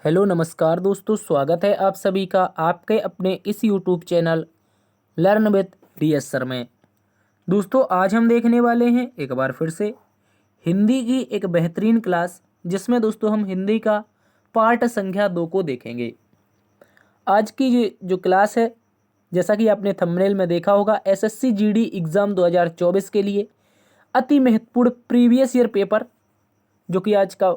Hello नमस्कार दोस्तों, स्वागत है आप सभी का आपके अपने इस YouTube channel learn with DS. Sir में। दोस्तों आज हम देखने वाले हैं एक बार फिर से हिंदी की एक बेहतरीन क्लास, जिसमें दोस्तों हम हिंदी का पाठ संख्या 2 को देखेंगे। आज की ये जो क्लास है, जैसा कि आपने थंबनेल में देखा होगा, एसएससी जीडी एग्ज़ाम 2024 के लिए अति महत्वपूर्ण प्रीवियस ईयर पेपर, जो कि आज का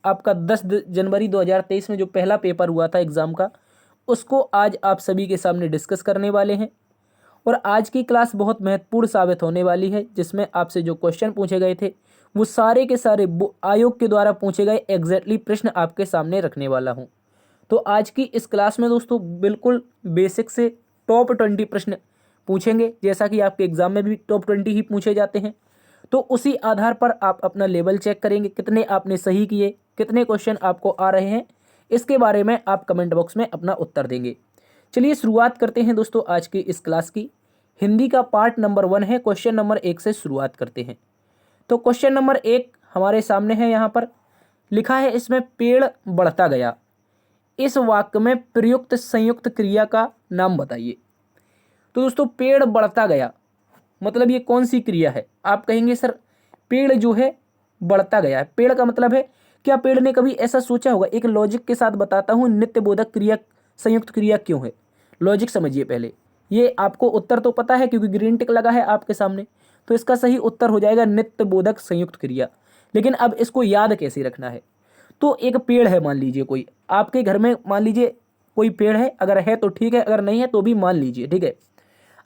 आपका 10 जनवरी 2023 में जो पहला पेपर हुआ था एग्ज़ाम का, उसको आज आप सभी के सामने डिस्कस करने वाले हैं। और आज की क्लास बहुत महत्वपूर्ण साबित होने वाली है, जिसमें आपसे जो क्वेश्चन पूछे गए थे वो सारे के सारे आयोग के द्वारा पूछे गए एग्जैक्टली प्रश्न आपके सामने रखने वाला हूँ। तो आज की इस क्लास में दोस्तों बिल्कुल बेसिक से टॉप 20 प्रश्न पूछेंगे, जैसा कि आपके एग्जाम में भी टॉप 20 ही पूछे जाते हैं। तो उसी आधार पर आप अपना लेवल चेक करेंगे, कितने आपने सही किए, कितने क्वेश्चन आपको आ रहे हैं, इसके बारे में आप कमेंट बॉक्स में अपना उत्तर देंगे। चलिए शुरुआत करते हैं दोस्तों आज की इस क्लास की। हिंदी का पार्ट नंबर 1 है, क्वेश्चन नंबर 1 से शुरुआत करते हैं। तो क्वेश्चन नंबर 1 हमारे सामने है, यहाँ पर लिखा है इसमें पेड़ बढ़ता गया। इस वाक्य में प्रयुक्त संयुक्त क्रिया का नाम बताइए। तो दोस्तों पेड़ बढ़ता गया मतलब ये कौन सी क्रिया है? आप कहेंगे सर पेड़ जो है बढ़ता गया है, पेड़ का मतलब है क्या पेड़ ने कभी ऐसा सोचा होगा? एक लॉजिक के साथ बताता हूँ नित्य बोधक क्रिया संयुक्त क्रिया क्यों है। लॉजिक समझिए पहले। ये आपको उत्तर तो पता है क्योंकि ग्रीन टिक लगा है आपके सामने, तो इसका सही उत्तर हो जाएगा नित्य बोधक संयुक्त क्रिया। लेकिन अब इसको याद कैसे रखना है? तो एक पेड़ है, मान लीजिए कोई आपके घर में, मान लीजिए कोई पेड़ है, अगर है तो ठीक है, अगर नहीं है तो भी मान लीजिए, ठीक है।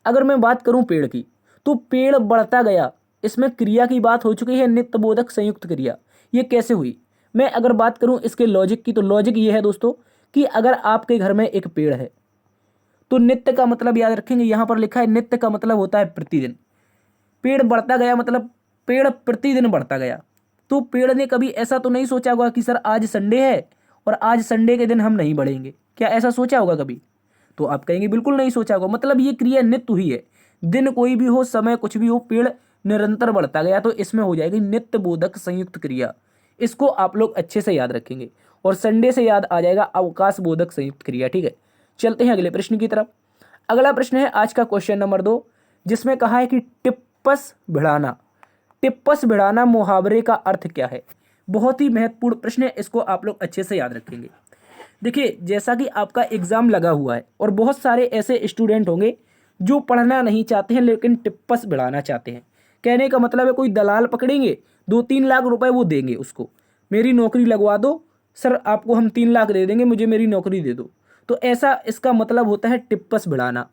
अगर मैं बात करूं पेड़ की, तो पेड़ बढ़ता गया, इसमें क्रिया की बात हो चुकी है नित्य बोधक संयुक्त क्रिया। ये कैसे हुई? मैं अगर बात करूं इसके लॉजिक की, तो लॉजिक ये है दोस्तों कि अगर आपके घर में एक पेड़ है तो नित्य का मतलब याद रखेंगे, यहां पर लिखा है नित्य का मतलब होता है प्रतिदिन। पेड़ बढ़ता गया मतलब पेड़ प्रतिदिन बढ़ता गया। तो पेड़ ने कभी ऐसा तो नहीं सोचा होगा कि सर आज संडे है और आज संडे के दिन हम नहीं बढ़ेंगे, क्या ऐसा सोचा होगा कभी? तो आप कहेंगे बिल्कुल नहीं सोचा होगा। मतलब ये क्रिया नित्य हुई है, दिन कोई भी हो, समय कुछ भी हो, पेड़ निरंतर बढ़ता गया, तो इसमें हो जाएगी नित्य बोधक संयुक्त क्रिया। इसको आप लोग अच्छे से याद रखेंगे। और संडे से याद आ जाएगा अवकाश बोधक संयुक्त क्रिया, ठीक है। चलते हैं अगले प्रश्न की तरफ। अगला प्रश्न है आज का क्वेश्चन नंबर 2, जिसमें कहा है कि टिप्पस भिड़ाना। टिप्पस भिड़ाना मुहावरे का अर्थ क्या है? बहुत ही महत्वपूर्ण प्रश्न है, इसको आप लोग अच्छे से याद रखेंगे। देखिए जैसा कि आपका एग्जाम लगा हुआ है और बहुत सारे ऐसे स्टूडेंट होंगे जो पढ़ना नहीं चाहते हैं लेकिन टिप्पस बढ़ाना चाहते हैं। कहने का मतलब है कोई दलाल पकड़ेंगे, 2-3 लाख रुपए वो देंगे उसको, मेरी नौकरी लगवा दो सर, आपको हम 3 लाख दे देंगे, मुझे मेरी नौकरी दे दो। तो ऐसा इसका मतलब होता है टिप्पस बढ़ाना।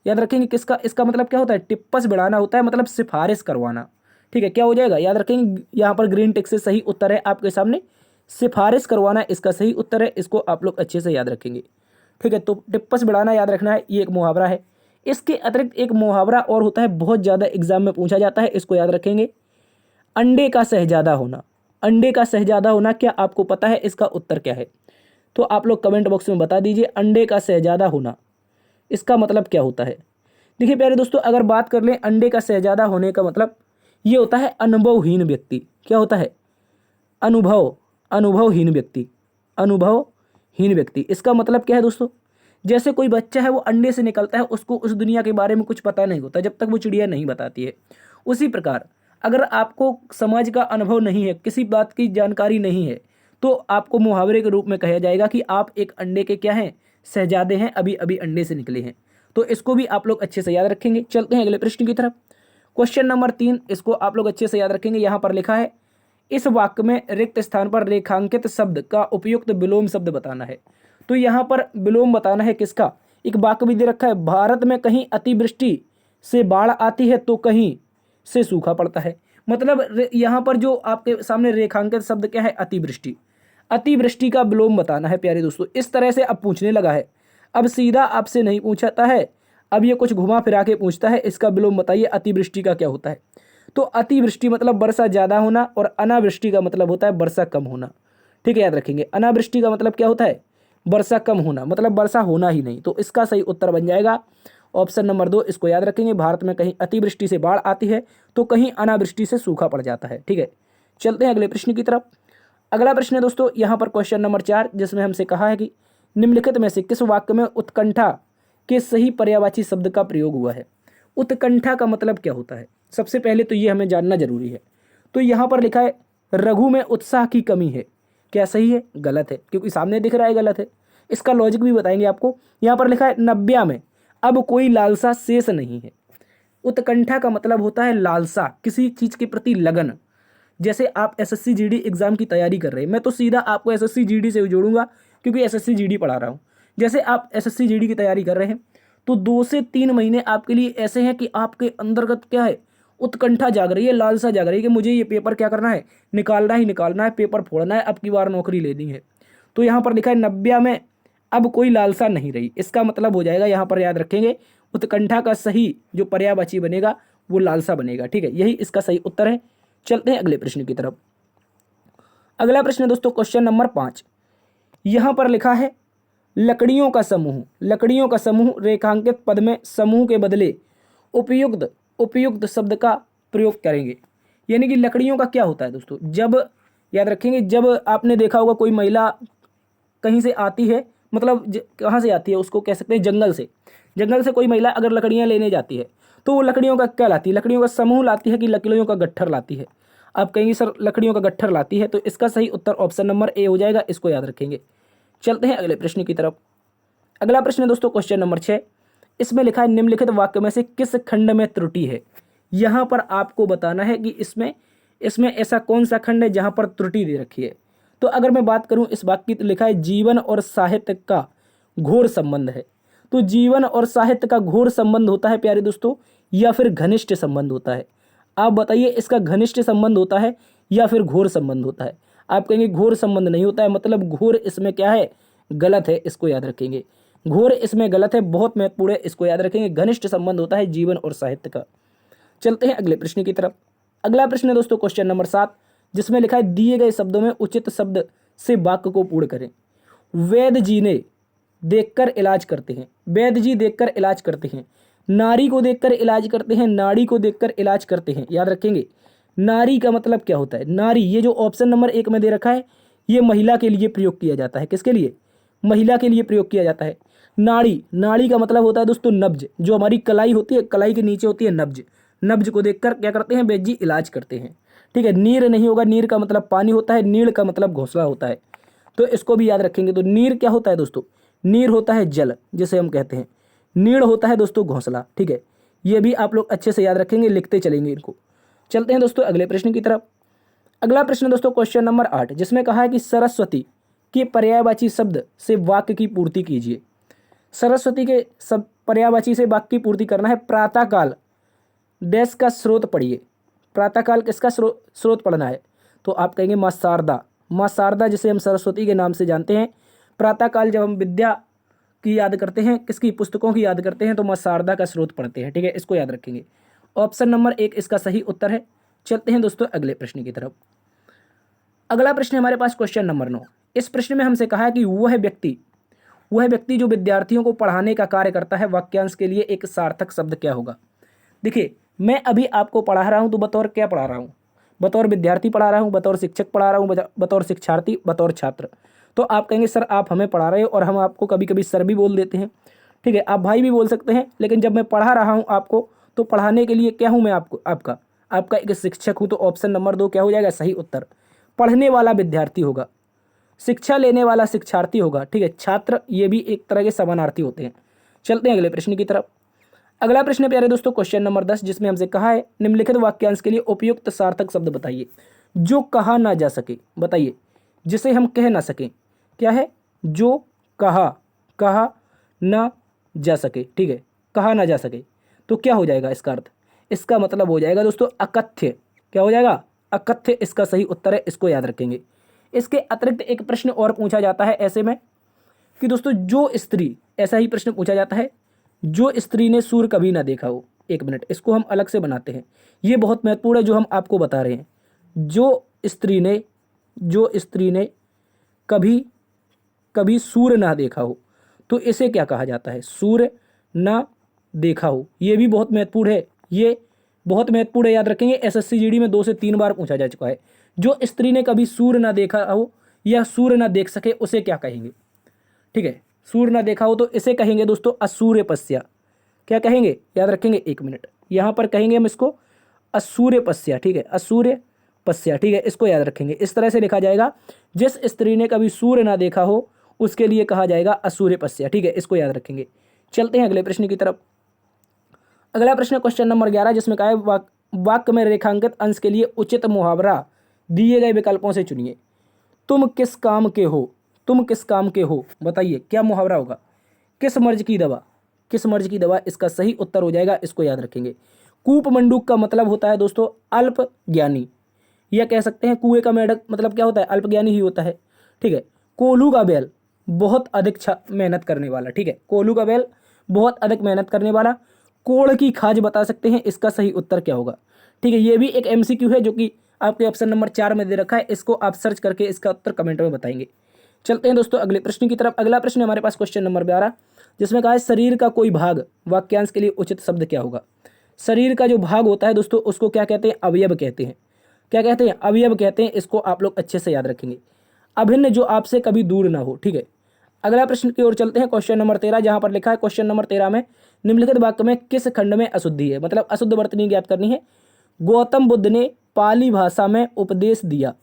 याद रखेंगे किसका, इसका मतलब क्या होता है? टिप्पस बढ़ाना होता है मतलब सिफारिश करवाना, ठीक है। क्या हो जाएगा याद रखेंगे, यहाँ पर ग्रीन टिक से सही उत्तर है आपके सामने, सिफारिश करवाना इसका सही उत्तर है। इसको आप लोग अच्छे से याद रखेंगे, ठीक है। तो टिप्पस बढ़ाना याद रखना है, ये एक मुहावरा है। इसके अतिरिक्त एक मुहावरा और होता है, बहुत ज़्यादा एग्जाम में पूछा जाता है, इसको याद रखेंगे, अंडे का शहजादा होना। अंडे का शहजादा होना, क्या आपको पता है इसका उत्तर क्या है? तो आप लोग कमेंट बॉक्स में बता दीजिए, अंडे का शहजादा होना इसका मतलब क्या होता है? देखिए प्यारे दोस्तों, अगर बात कर लें अंडे का शहजादा होने का मतलब, ये होता है अनुभवहीन व्यक्ति। क्या होता है? अनुभवहीन व्यक्ति। अनुभवहीन व्यक्ति इसका मतलब क्या है दोस्तों? जैसे कोई बच्चा है वो अंडे से निकलता है, उसको उस दुनिया के बारे में कुछ पता नहीं होता जब तक वो चिड़िया नहीं बताती है। उसी प्रकार अगर आपको समाज का अनुभव नहीं है, किसी बात की जानकारी नहीं है, तो आपको मुहावरे के रूप में कहा जाएगा कि आप एक अंडे के क्या हैं? शहजादे हैं, अभी अभी अंडे से निकले हैं। तो इसको भी आप लोग अच्छे से याद रखेंगे। चलते हैं अगले प्रश्न की तरफ। क्वेश्चन नंबर 3, इसको आप लोग अच्छे से याद रखेंगे। यहाँ पर लिखा है इस वाक्य में रिक्त स्थान पर रेखांकित शब्द का उपयुक्त विलोम शब्द बताना है। तो यहाँ पर विलोम बताना है किसका? एक वाक्य भी दे रखा है, भारत में कहीं अतिवृष्टि से बाढ़ आती है तो कहीं से सूखा पड़ता है। मतलब यहाँ पर जो आपके सामने रेखांकित शब्द क्या है? अतिवृष्टि। अतिवृष्टि का विलोम बताना है प्यारे दोस्तों। इस तरह से अब पूछने लगा है, अब सीधा आपसे नहीं पूछता है, अब ये कुछ घुमा फिरा के पूछता है, इसका विलोम बताइए अतिवृष्टि का क्या होता है। तो अतिवृष्टि मतलब वर्षा ज़्यादा होना और अनावृष्टि का मतलब होता है वर्षा कम होना, ठीक है। याद रखेंगे अनावृष्टि का मतलब क्या होता है? वर्षा कम होना, मतलब वर्षा होना ही नहीं। तो इसका सही उत्तर बन जाएगा ऑप्शन नंबर 2, इसको याद रखेंगे। भारत में कहीं अतिवृष्टि से बाढ़ आती है तो कहीं अनावृष्टि से सूखा पड़ जाता है, ठीक है। चलते हैं अगले प्रश्न की तरफ। अगला प्रश्न है दोस्तों यहाँ पर क्वेश्चन नंबर 4, जिसमें हमसे कहा है कि निम्नलिखित में से किस वाक्य में उत्कंठा के सही पर्यायवाची शब्द का प्रयोग हुआ है। उत्कंठा का मतलब क्या होता है, सबसे पहले तो ये हमें जानना जरूरी है। तो यहाँ पर लिखा है रघु में उत्साह की कमी है, क्या सही है, गलत है, क्योंकि सामने दिख रहा है गलत है। इसका लॉजिक भी बताएंगे आपको। यहाँ पर लिखा है नव्या में अब कोई लालसा शेष नहीं है। उत्कंठा का मतलब होता है लालसा, किसी चीज के प्रति लगन। जैसे आप एसएससी जीडी एग्जाम की तैयारी कर रहे हैं, मैं तो सीधा आपको एसएससी जीडी से जोड़ूंगा क्योंकि एसएससी जीडी पढ़ा रहा हूँ। जैसे आप एसएससी जीडी की तैयारी कर रहे हैं तो 2 से 3 महीने आपके लिए ऐसे हैं कि आपके अंतर्गत क्या है, उत्कंठा जाग रही है, लालसा जाग रही है कि मुझे ये पेपर क्या करना है, निकालना ही निकालना है, पेपर फोड़ना है, अब की बार नौकरी लेनी है। तो यहाँ पर लिखा है नव्या में अब कोई लालसा नहीं रही। इसका मतलब हो जाएगा, यहाँ पर याद रखेंगे, उत्कंठा का सही जो पर्यायवाची बनेगा वो लालसा बनेगा। ठीक है, यही इसका सही उत्तर है। चलते हैं अगले प्रश्न की तरफ। अगला प्रश्न दोस्तों क्वेश्चन नंबर 5, यहाँ पर लिखा है लकड़ियों का समूह। लकड़ियों का समूह रेखांकित पद में समूह के बदले उपयुक्त उपयुक्त शब्द का प्रयोग करेंगे। यानी कि लकड़ियों का क्या होता है दोस्तों, जब याद रखेंगे, जब आपने देखा होगा कोई महिला कहीं से आती है, मतलब कहाँ से आती है, उसको कह सकते हैं जंगल से। जंगल से कोई महिला अगर लकड़ियाँ लेने जाती है तो वो लकड़ियों का क्या लाती है, लकड़ियों का समूह लाती है कि लकड़ियों का गट्ठर लाती है। आप कहेंगे सर लकड़ियों का गट्ठर लाती है, तो इसका सही उत्तर ऑप्शन नंबर ए हो जाएगा, इसको याद रखेंगे। चलते हैं अगले प्रश्न की तरफ। अगला प्रश्न है दोस्तों क्वेश्चन नंबर 6, इसमें लिखा है निम्नलिखित वाक्य में से किस खंड में त्रुटि है। यहाँ पर आपको बताना है कि इसमें ऐसा कौन सा खंड है जहाँ पर त्रुटि दे रखी है। तो अगर मैं बात करूँ इस वाक्य की, तो लिखा है जीवन और साहित्य का घोर संबंध है। तो जीवन और साहित्य का घोर संबंध होता है प्यारे दोस्तों, या फिर घनिष्ठ संबंध होता है। आप बताइए इसका घनिष्ठ संबंध होता है या फिर घोर संबंध होता है। आप कहेंगे घोर संबंध नहीं होता है, मतलब घोर इसमें क्या है, गलत है, इसको याद रखेंगे। घोर इसमें गलत है, बहुत महत्वपूर्ण है, इसको याद रखेंगे। घनिष्ठ संबंध होता है जीवन और साहित्य का। चलते हैं अगले प्रश्न की तरफ। अगला प्रश्न है दोस्तों क्वेश्चन नंबर 7, जिसमें लिखा है दिए गए शब्दों में उचित शब्द से वाक्य को पूर्ण करें। वैद्य जी ने देखकर इलाज करते हैं, वैद्य जी देखकर इलाज करते हैं। नारी को देखकर इलाज करते हैं, नाड़ी को देखकर इलाज करते हैं। याद रखेंगे नारी का मतलब क्या होता है। नारी, ये जो ऑप्शन नंबर 1 में दे रखा है, ये महिला के लिए प्रयोग किया जाता है। किसके लिए, महिला के लिए प्रयोग किया जाता है। नाड़ी, नाड़ी का मतलब होता है दोस्तों नब्ज, जो हमारी कलाई होती है, कलाई के नीचे होती है नब्ज। नब्ज को देखकर क्या करते हैं, वैद्य जी इलाज करते हैं। ठीक है, नीर नहीं होगा, नीर का मतलब पानी होता है, नीड़ का मतलब घोंसला होता है, तो इसको भी याद रखेंगे। तो नीर क्या होता है दोस्तों, नीर होता है जल जिसे हम कहते हैं, नीड़ होता है दोस्तों घोंसला। ठीक है, ये भी आप लोग अच्छे से याद रखेंगे, लिखते चलेंगे इनको। चलते हैं दोस्तों अगले प्रश्न की तरफ। अगला प्रश्न दोस्तों क्वेश्चन नंबर 8, जिसमें कहा है कि सरस्वती के पर्यायवाची शब्द से वाक्य की पूर्ति कीजिए। सरस्वती के सब पर्यायवाची से वाक्य की पूर्ति करना है। प्रातःकाल डैश का स्रोत पढ़िए। प्रातःकाल किसका स्रोत पढ़ना है, तो आप कहेंगे माँ शारदा। माँ शारदा जिसे हम सरस्वती के नाम से जानते हैं। प्रातःकाल जब हम विद्या की याद करते हैं, किसकी, पुस्तकों की याद करते हैं, तो माँ शारदा का स्रोत पढ़ते हैं। ठीक है, इसको याद रखेंगे। ऑप्शन नंबर 1 इसका सही उत्तर है। चलते हैं दोस्तों अगले प्रश्न की तरफ। अगला प्रश्न हमारे पास क्वेश्चन नंबर 9। इस प्रश्न में हमसे कहा है कि वह व्यक्ति जो विद्यार्थियों को पढ़ाने का कार्य करता है, वाक्यांश के लिए एक सार्थक शब्द क्या होगा। देखिए, मैं अभी आपको पढ़ा रहा हूं तो बतौर क्या पढ़ा रहा हूं, बतौर विद्यार्थी पढ़ा रहा हूं, बतौर शिक्षक पढ़ा रहा हूं, बतौर शिक्षार्थी, बतौर छात्र। तो आप कहेंगे सर आप हमें पढ़ा रहे हो, और हम आपको कभी कभी सर भी बोल देते हैं। ठीक है, आप भाई भी बोल सकते हैं, लेकिन जब मैं पढ़ा रहा हूँ आपको, तो पढ़ाने के लिए क्या हूँ मैं, आपका एक शिक्षक हूँ। तो ऑप्शन नंबर 2 क्या हो जाएगा, सही उत्तर। पढ़ने वाला विद्यार्थी होगा, शिक्षा लेने वाला शिक्षार्थी होगा। ठीक है, छात्र ये भी एक तरह के समानार्थी होते हैं। चलते हैं अगले प्रश्न की तरफ। अगला प्रश्न प्यारे दोस्तों क्वेश्चन नंबर 10, जिसमें हमसे कहा है निम्नलिखित वाक्यांश के लिए उपयुक्त सार्थक शब्द बताइए जो कहा ना जा सके। बताइए, जिसे हम कह ना सकें, क्या है, जो कहा ना जा सके। ठीक है, कहा ना जा सके, तो क्या हो जाएगा इसका अर्थ, इसका मतलब हो जाएगा दोस्तों अकथ्य। क्या हो जाएगा, अकथ्य इसका सही उत्तर है, इसको याद रखेंगे। इसके अतिरिक्त एक प्रश्न और पूछा जाता है ऐसे में कि दोस्तों जो स्त्री, ऐसा ही प्रश्न पूछा जाता है, जो स्त्री ने सूर्य कभी ना देखा हो। एक मिनट, इसको हम अलग से बनाते हैं, ये बहुत महत्वपूर्ण है जो हम आपको बता रहे हैं। जो स्त्री ने कभी सूर्य ना देखा हो, तो इसे क्या कहा जाता है, सूर्य ना देखा हो। ये भी बहुत महत्वपूर्ण है, ये बहुत महत्वपूर्ण है, याद रखेंगे। एसएससी जीडी में 2 से 3 बार पूछा जा चुका है। जो स्त्री ने कभी सूर्य ना देखा हो या सूर्य ना देख सके उसे क्या कहेंगे? ठीक है, सूर्य ना देखा हो तो इसे कहेंगे दोस्तों असूर्यपस्या। क्या कहेंगे? याद रखेंगे, 1 मिनट। यहाँ पर कहेंगे हम इसको असूर्यपस्या। ठीक है, असूर्यपस्या। ठीक है, इसको याद रखेंगे। इस तरह से लिखा जाएगा, जिस स्त्री ने कभी सूर्य ना देखा हो उसके लिए कहा जाएगा असूर्यपस्या। ठीक है, इसको याद रखेंगे। चलते हैं अगले प्रश्न की तरफ। अगला प्रश्न क्वेश्चन नंबर 11, जिसमें कहा है वाक्य में रेखांकित अंश के लिए उचित मुहावरा दिए गए विकल्पों से चुनिए। तुम किस काम के हो? तुम किस काम के हो, बताइए क्या मुहावरा होगा? किस मर्ज की दवा? किस मर्ज की दवा इसका सही उत्तर हो जाएगा। इसको याद रखेंगे। कूप मंडूक का मतलब होता है दोस्तों अल्प ज्ञानी, या कह सकते हैं कुएं का मेढक मतलब क्या होता है? अल्प ज्ञानी ही होता है। ठीक है, कोल्हू का बैल बहुत अधिक मेहनत करने वाला। ठीक है, कोल्हू का बैल बहुत अधिक मेहनत करने वाला। कोड़ की खाज बता सकते हैं, इसका सही उत्तर क्या होगा? ठीक है, ये भी एक एमसीक्यू है जो कि आपके ऑप्शन नंबर 4 में दे रखा है। इसको आप सर्च करके इसका उत्तर कमेंट में बताएंगे। चलते हैं दोस्तों अगले प्रश्न की तरफ। अगला प्रश्न हमारे पास क्वेश्चन नंबर 12, जिसमें कहा है शरीर का कोई भाग वाक्यांश के लिए उचित शब्द क्या होगा? शरीर का जो भाग होता है दोस्तों उसको क्या कहते हैं? अवयव कहते हैं। क्या कहते हैं? अवयव कहते हैं। इसको आप लोग अच्छे से याद रखेंगे। अभिन्न जो आपसे कभी दूर ना हो। ठीक है, अगला प्रश्न की ओर चलते हैं। क्वेश्चन नंबर 13, जहां पर लिखा है क्वेश्चन नंबर 13 में निम्नलिखित वाक्य में किस खंड में अशुद्धि है? मतलब अशुद्ध वर्तनी ज्ञात करनी है। गौतम बुद्ध ने पाली भाषा में उपदेश दिया।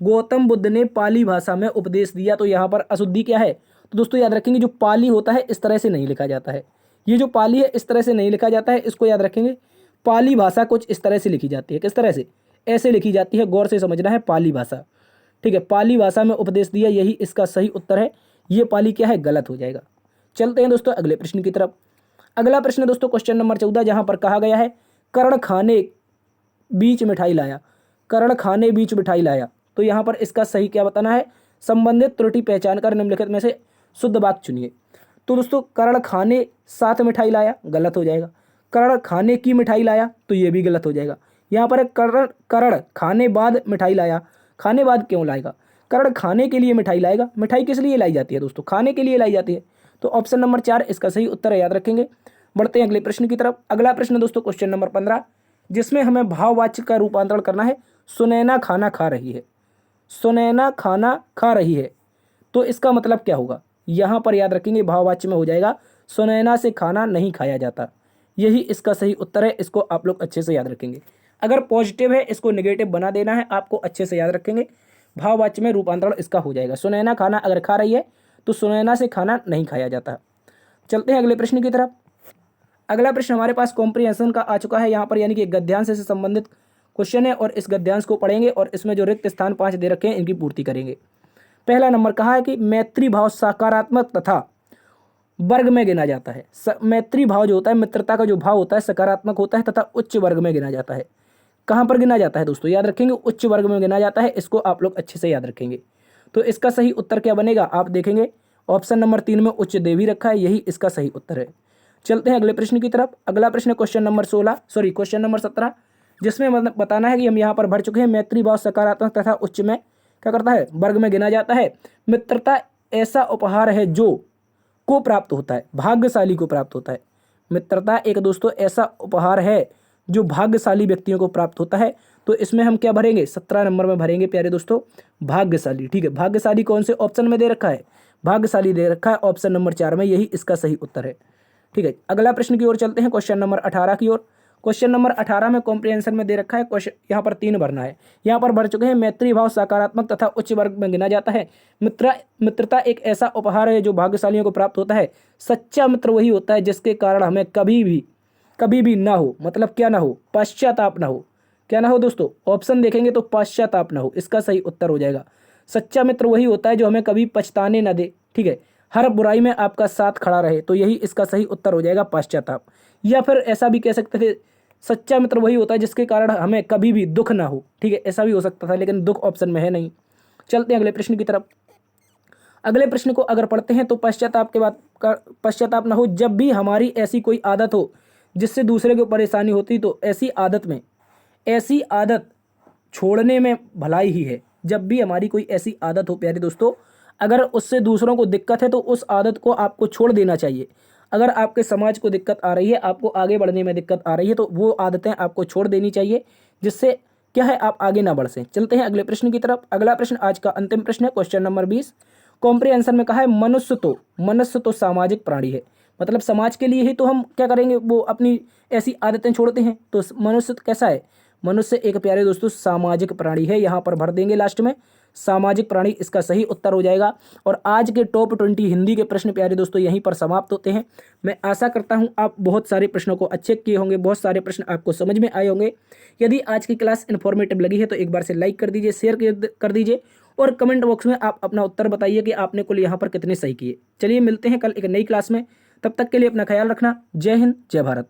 गौतम बुद्ध ने पाली भाषा में उपदेश दिया, तो यहाँ पर अशुद्धि क्या है? तो दोस्तों याद रखेंगे, जो पाली होता है इस तरह से नहीं लिखा जाता है। ये जो पाली है इस तरह से नहीं लिखा जाता है, इसको याद रखेंगे। पाली भाषा कुछ इस तरह से लिखी जाती है। किस तरह से? ऐसे लिखी जाती है, गौर से समझना है। पाली भाषा। ठीक है, पाली भाषा में उपदेश दिया, यही इसका सही उत्तर है। ये पाली क्या है? गलत हो जाएगा। चलते हैं दोस्तों अगले प्रश्न की तरफ। अगला प्रश्न दोस्तों क्वेश्चन नंबर 14, जहां पर कहा गया है कर्ण खाने बीच मिठाई लाया। कर्ण खाने बीच मिठाई लाया, तो यहाँ पर इसका सही क्या बताना है? संबंधित त्रुटि पहचान कर निम्नलिखित में से शुद्ध वाक्य चुनिए। तो दोस्तों कर्ण खाने साथ मिठाई लाया, गलत हो जाएगा। कर्ण खाने की मिठाई लाया, तो ये भी गलत हो जाएगा। यहाँ पर कर्ण खाने बाद मिठाई लाया, खाने बाद क्यों लाएगा? कर्ण खाने के लिए मिठाई लाएगा। मिठाई किस लिए लाई जाती है दोस्तों? खाने के लिए लाई जाती है। तो ऑप्शन नंबर 4 इसका सही उत्तर है, याद रखेंगे। बढ़ते हैं अगले प्रश्न की तरफ। अगला प्रश्न दोस्तों क्वेश्चन नंबर 15, जिसमें हमें भाववाच्य का रूपांतरण करना है। सुनैना खाना खा रही है। सुनैना खाना खा रही है, तो इसका मतलब क्या होगा? यहाँ पर याद रखेंगे भाववाच्य में हो जाएगा सुनैना से खाना नहीं खाया जाता। यही इसका सही उत्तर है। इसको आप लोग अच्छे से याद रखेंगे। अगर पॉजिटिव है इसको नेगेटिव बना देना है, आपको अच्छे से याद रखेंगे। भाववाच्य में रूपांतरण इसका हो जाएगा। सुनैना खाना अगर खा रही है तो सुनैना से खाना नहीं खाया जाता। चलते हैं अगले प्रश्न की तरफ। अगला प्रश्न हमारे पास कॉम्प्रिहेंशन का आ चुका है यहाँ पर, यानी कि गद्यांश से संबंधित क्वेश्चन है और इस गद्यांश को पढ़ेंगे और इसमें जो रिक्त स्थान 5 दे रखे हैं इनकी पूर्ति करेंगे। पहला नंबर कहा है कि मैत्री भाव सकारात्मक तथा वर्ग में गिना जाता है। मैत्री भाव जो होता है, मित्रता का जो भाव होता है सकारात्मक होता है तथा उच्च वर्ग में गिना जाता है। कहाँ पर गिना जाता है दोस्तों? याद रखेंगे, उच्च वर्ग में गिना जाता है। इसको आप लोग अच्छे से याद रखेंगे। तो इसका सही उत्तर क्या बनेगा? आप देखेंगे ऑप्शन नंबर 3 में उच्च देव ही रखा है, यही इसका सही उत्तर है। चलते हैं अगले प्रश्न की तरफ। अगला प्रश्न क्वेश्चन नंबर 17, जिसमें बताना है कि हम यहाँ पर भर चुके हैं मैत्री भाव सकारात्मक तथा उच्च में क्या करता है? वर्ग में गिना जाता है। मित्रता ऐसा उपहार है जो को प्राप्त होता है, भाग्यशाली को प्राप्त होता है। मित्रता एक दोस्तों ऐसा उपहार है जो भाग्यशाली व्यक्तियों को प्राप्त होता है। तो इसमें हम क्या भरेंगे? 17 नंबर में भरेंगे प्यारे दोस्तों, भाग्यशाली। ठीक है, भाग्यशाली कौन से ऑप्शन में दे रखा है? भाग्यशाली दे रखा है ऑप्शन नंबर 4 में, यही इसका सही उत्तर है। ठीक है, अगला प्रश्न की ओर चलते हैं, क्वेश्चन नंबर 18 की ओर। क्वेश्चन नंबर 18 में कॉम्प्रिहेंशन में दे रखा है क्वेश्चन, यहाँ पर 3 भरना है। यहाँ पर भर चुके हैं मैत्री भाव सकारात्मक तथा उच्च वर्ग में गिना जाता है। मित्रता एक ऐसा उपहार है जो भाग्यशालियों को प्राप्त होता है। सच्चा मित्र वही होता है जिसके कारण हमें कभी भी ना हो, मतलब क्या ना हो? पश्चाताप ना हो। क्या ना हो दोस्तों? ऑप्शन देखेंगे तो पश्चाताप ना हो, इसका सही उत्तर हो जाएगा। सच्चा मित्र वही होता है जो हमें कभी पछताने ना दे। ठीक है, हर बुराई में आपका साथ खड़ा रहे, तो यही इसका सही उत्तर हो जाएगा, पश्चाताप। या फिर ऐसा भी कह सकते थे, सच्चा मित्र वही होता है जिसके कारण हमें कभी भी दुख ना हो। ठीक है, ऐसा भी हो सकता था, लेकिन दुख ऑप्शन में है नहीं। चलते हैं अगले प्रश्न की तरफ। अगले प्रश्न को अगर पढ़ते हैं तो पश्चाताप के बाद पश्चाताप ना हो जब भी हमारी ऐसी कोई आदत हो जिससे दूसरे को परेशानी होती, तो ऐसी आदत छोड़ने में भलाई ही है। जब भी हमारी कोई ऐसी आदत हो प्यारे दोस्तों, अगर उससे दूसरों को दिक्कत है तो उस आदत को आपको छोड़ देना चाहिए। अगर आपके समाज को दिक्कत आ रही है, आपको आगे बढ़ने में दिक्कत आ रही है, तो वो आदतें आपको छोड़ देनी चाहिए, जिससे क्या है, आप आगे ना बढ़ से। चलते हैं अगले प्रश्न की तरफ। अगला प्रश्न आज का अंतिम प्रश्न है, क्वेश्चन नंबर 20। कॉम्प्रिहेंशन में कहा है मनुष्य तो सामाजिक प्राणी है। मतलब समाज के लिए ही तो हम क्या करेंगे, वो अपनी ऐसी आदतें छोड़ते हैं। तो मनुष्य कैसा है, मनुष्य एक प्यारे दोस्तों सामाजिक प्राणी है। यहाँ पर भर देंगे लास्ट में सामाजिक प्राणी, इसका सही उत्तर हो जाएगा। और आज के टॉप 20 हिंदी के प्रश्न प्यारे दोस्तों यहीं पर समाप्त होते हैं। मैं आशा करता हूं आप बहुत सारे प्रश्नों को अच्छे किए होंगे, बहुत सारे प्रश्न आपको समझ में आए होंगे। यदि आज की क्लास इन्फॉर्मेटिव लगी है तो एक बार से लाइक कर दीजिए, शेयर कर दीजिए और कमेंट बॉक्स में आप अपना उत्तर बताइए कि आपने कुल यहाँ पर कितने सही किए। चलिए मिलते हैं कल एक नई क्लास में, तब तक के लिए अपना ख्याल रखना। जय हिंद, जय भारत।